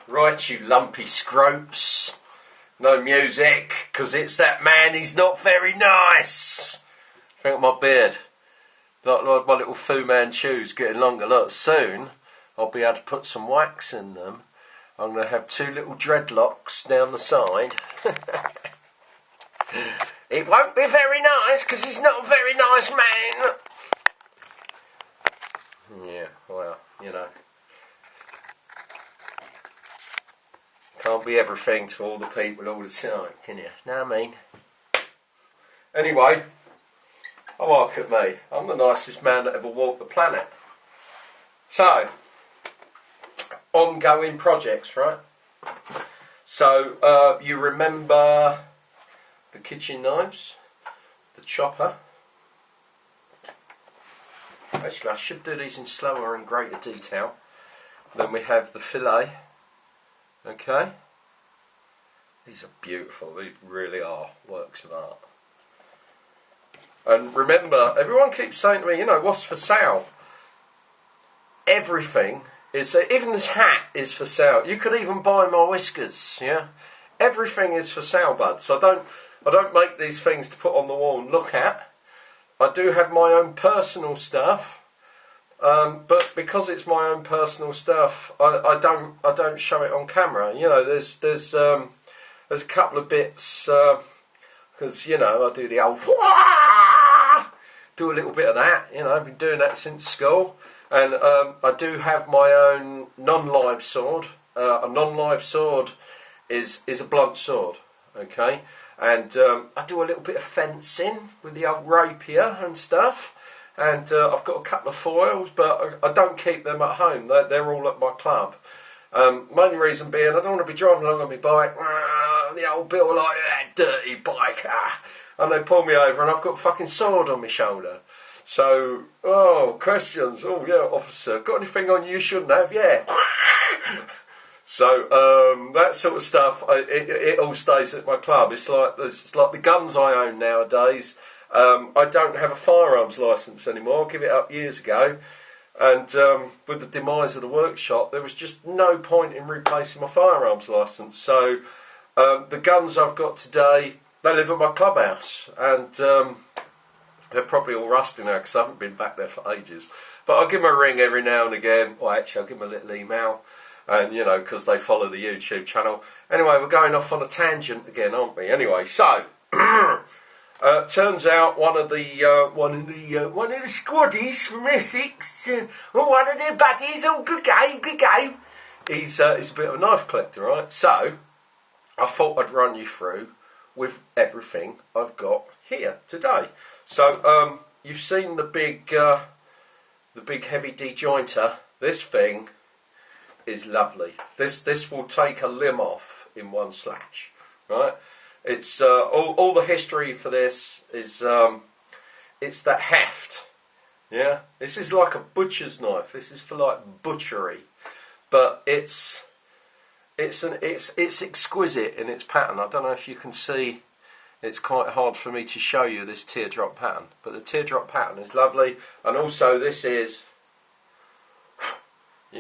Right, you lumpy scropes. No music, because it's that man, he's not very nice. Think of my beard. Like my little Fu Manchu's getting longer. Look, soon I'll be able to put some wax in them. I'm going to have two little dreadlocks down the side. It won't be very nice, because he's not a very nice man. Yeah, well, you know. Can't be everything to all the people all the time, can you? Know what I mean? Anyway, I look at me. I'm the nicest man that ever walked the planet. So, ongoing projects, right? So, you remember the kitchen knives, the chopper. Actually, I should do these in slower and greater detail. Then we have the fillet. Okay, these are beautiful, these really are works of art. And remember, everyone keeps saying to me, you know, what's for sale? Everything is, even this hat is for sale. You could even buy my whiskers, yeah? Everything is for sale, bud. So I don't make these things to put on the wall and look at. I do have my own personal stuff. But because it's my own personal stuff, I don't show it on camera. You know, there's a couple of bits because you know I do the old do a little bit of that. You know, I've been doing that since school, and I do have my own non-live sword. A non-live sword is a blunt sword, okay, and I do a little bit of fencing with the old rapier and stuff. And I've got a couple of foils, but I don't keep them at home. They're all at my club. Main reason being, I don't want to be driving along on my bike. The old Bill like that dirty bike. And they pull me over and I've got a fucking sword on my shoulder. So, questions. Oh, yeah, officer. Got anything on you shouldn't have? Yeah. So, that sort of stuff, it all stays at my club. It's like the guns I own nowadays. I don't have a firearms licence anymore. I gave it up years ago, and with the demise of the workshop, there was just no point in replacing my firearms licence. So the guns I've got today, they live at my clubhouse, and they're probably all rusty now because I haven't been back there for ages. But I'll give them a ring every now and again. Or actually, I'll give them a little email, and you know, because they follow the YouTube channel. Anyway, we're going off on a tangent again, aren't we? Anyway, so. Turns out one of the squaddies from Essex, one of their buddies, good game. He's a bit of a knife collector, right? So I thought I'd run you through with everything I've got here today. So you've seen the big heavy dejointer. This thing is lovely. This will take a limb off in one slash, right? It's all the history for this is it's that heft, yeah. This is like a butcher's knife. This is for like butchery, but it's exquisite in its pattern. I don't know if you can see. It's quite hard for me to show you this teardrop pattern, but the teardrop pattern is lovely, and also this is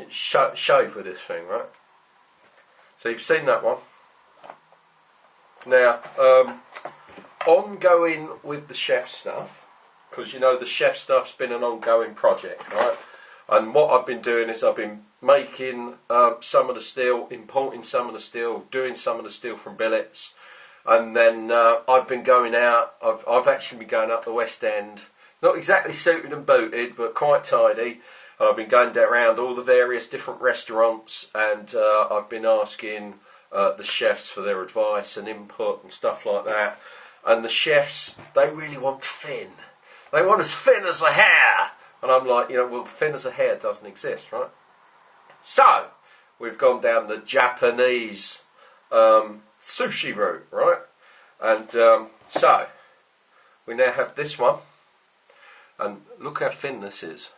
shave with this thing, right? So you've seen that one. Now, ongoing with the chef stuff, because you know the chef stuff's been an ongoing project, right? And what I've been doing is I've been making some of the steel, importing some of the steel, doing some of the steel from billets, and then I've been going out. I've actually been going up the West End, not exactly suited and booted, but quite tidy. And I've been going around all the various different restaurants, and I've been asking the chefs for their advice and input and stuff like that. And the chefs, they really want thin. They want as thin as a hair. And I'm like, you know, well, thin as a hair doesn't exist, right? So, we've gone down the Japanese sushi route, right? And so, we now have this one. And look how thin this is.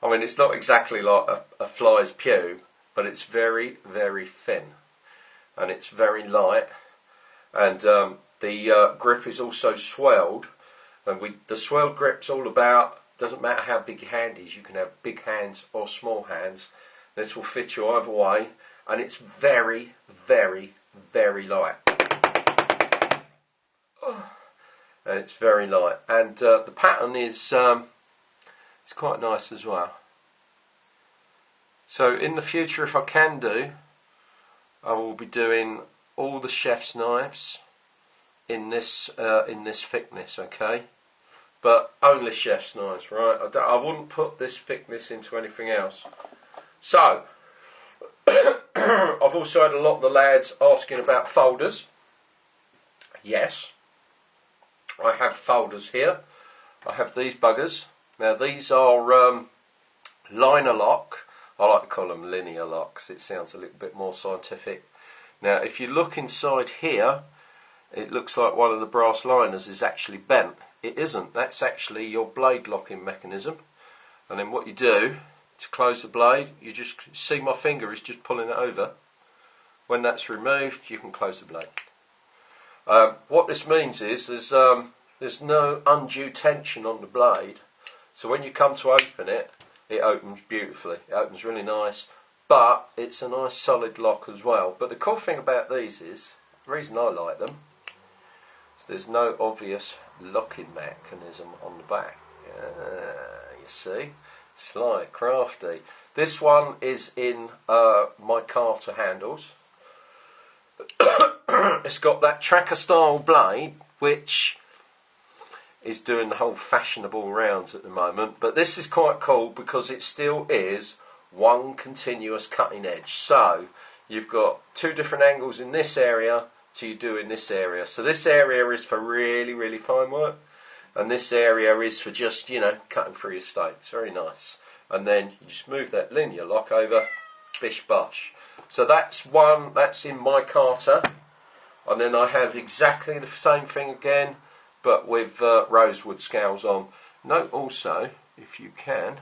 I mean, it's not exactly like a fly's pube, but it's very, very thin, and it's very light, and the grip is also swelled, and the swelled grip's all about, doesn't matter how big your hand is, you can have big hands or small hands, This will fit you either way, and it's very, very, very light. And it's very light, and the pattern is it's quite nice as well. So in the future, if I can do, I will be doing all the chef's knives in this thickness, okay? But only chef's knives, right? I wouldn't put this thickness into anything else. So I've also had a lot of the lads asking about folders. Yes, I have folders here. I have these buggers. Now these are liner lock. I like to call them linear locks. It sounds a little bit more scientific. Now if you look inside here, it looks like one of the brass liners is actually bent. It isn't. That's actually your blade locking mechanism. And then what you do to close the blade, you just see my finger is just pulling it over. When that's removed, you can close the blade. What this means is there's no undue tension on the blade, so when you come to open it, it opens beautifully. It opens really nice, but it's a nice solid lock as well. But the cool thing about these is, the reason I like them, is there's no obvious locking mechanism on the back. You see, sly, crafty. This one is in micarta handles. It's got that tracker style blade, which is doing the whole fashionable rounds at the moment, but this is quite cool because it still is one continuous cutting edge. So you've got two different angles in this area to you do in this area. So this area is for really, really fine work, and this area is for just, you know, cutting through your steaks. Very nice. And then you just move that linear lock over, bish bosh. So that's one, that's in micarta. And then I have exactly the same thing again, but with rosewood scales on. Note also, if you can,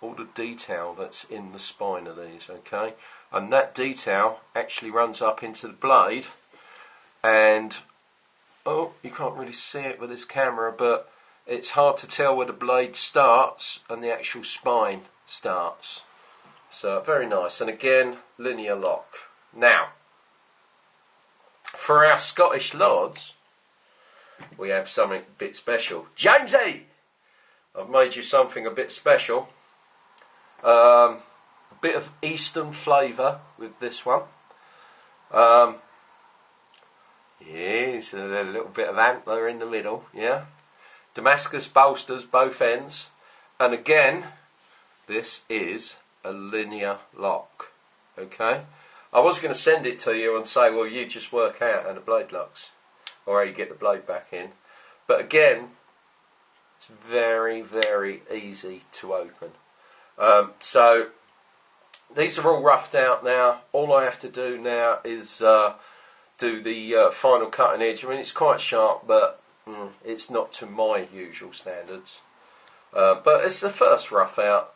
all the detail that's in the spine of these, okay? And that detail actually runs up into the blade, and oh, you can't really see it with this camera, but it's hard to tell where the blade starts and the actual spine starts. So very nice, and again, linear lock. Now, for our Scottish lords, we have something a bit special. Jamesy! I've made you something a bit special. A bit of Eastern flavour with this one. Yes, a little bit of antler in the middle, yeah. Damascus bolsters, both ends. And again, this is a linear lock, okay? I was going to send it to you and say, well, you just work out how the blade locks, or how you get the blade back in. But again, it's very, very easy to open. So these are all roughed out now. All I have to do now is do the final cutting edge. I mean, it's quite sharp, but it's not to my usual standards. But it's the first rough out.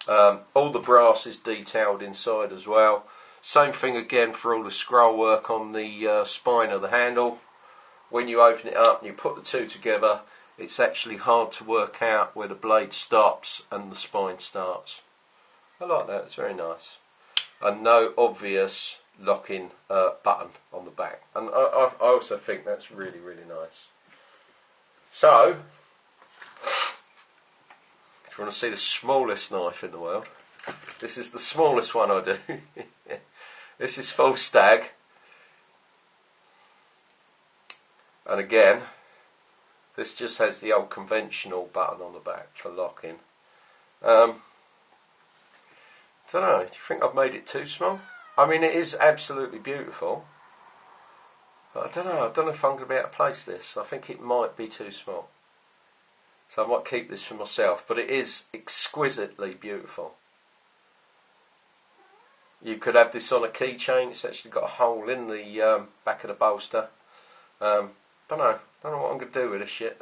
All the brass is detailed inside as well. Same thing again for all the scroll work on the spine of the handle. When you open it up and you put the two together, it's actually hard to work out where the blade stops and the spine starts. I like that, it's very nice. And no obvious locking button on the back. And I also think that's really, really nice. So, if you want to see the smallest knife in the world, this is the smallest one I do. This is full stag. And again, this just has the old conventional button on the back for locking. I don't know, do you think I've made it too small? I mean, it is absolutely beautiful. But I don't know if I'm going to be able to place this. I think it might be too small. So I might keep this for myself, but it is exquisitely beautiful. You could have this on a keychain. It's actually got a hole in the back of the bolster. Don't know what I'm going to do with this shit.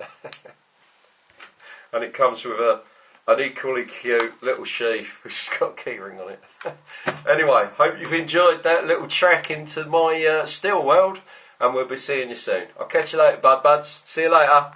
And it comes with an equally cute little sheath which has got a keyring on it. Anyway, hope you've enjoyed that little trek into my steel world, and we'll be seeing you soon. I'll catch you later, buds. See you later.